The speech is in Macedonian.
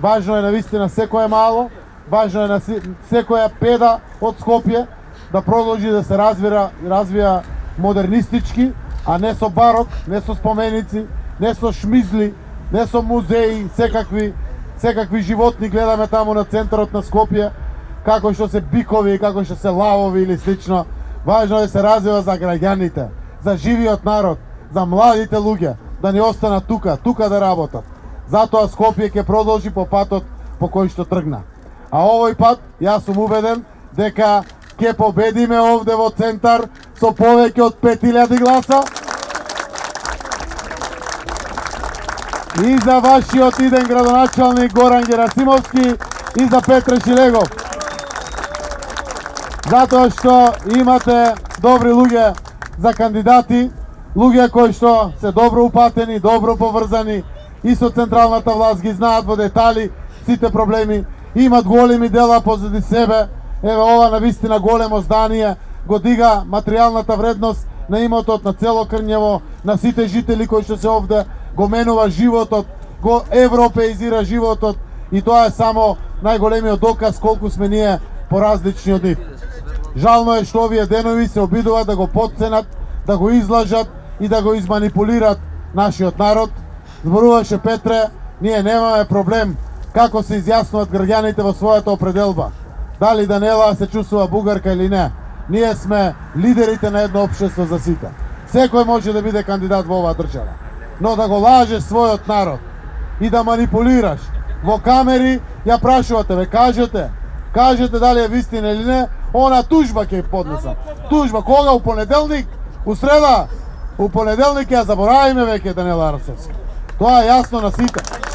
Важно е навистина секое мало, важно е на секоја педа од Скопје да продолжи да се развија модернистички, а не со барок, не со споменици, не со шмизли, не со музеи, секакви животни гледаме таму на центарот на Скопје, како што се бикови, како што се лавови или слично. Важно е да се развива за граѓаните, за живиот народ, за младите луѓе, да ни останат тука да работат. Затоа Скопје ќе продолжи по патот по кој што тргна. А овој пат, јас сум убеден дека ќе победиме овде во центар со повеќе од 5000 гласа. И за вашиот иден градоначалник Горан Герасимовски и за Петре Шилегов. Затоа што имате добри луѓе за кандидати, луѓе кои што се добро упатени, добро поврзани и со централната власт, ги знаат во детали сите проблеми, имат големи дела позади себе. Еве ова навистина големо здание го дига материјалната вредност на имотот на цело Крњево, на сите жители кои што се овде, го менува животот, го европеизира животот и тоа е само најголемиот доказ колку сме ние поразлични од нив. Жално е што овие денови се обидуваат да го потценат, да го излажат и да го изманипулират нашиот народ. Зборуваше Петре, ние немаме проблем како се изјаснуваат граѓаните во својата определба. Дали Данела се чувствува бугарка или не. Ние сме лидерите на едно општество за сите. Секој може да биде кандидат во оваа држава. Но да го лажеш својот народ и да манипулираш во камери, ја прашувате, ве кажете дали е вистина или не, она тужба ќе поднесам. Тужба, кога? У понеделник? У среда? У понеделник ја заборавиме веќе Данела Арсовски. Тоа е јасно на сите.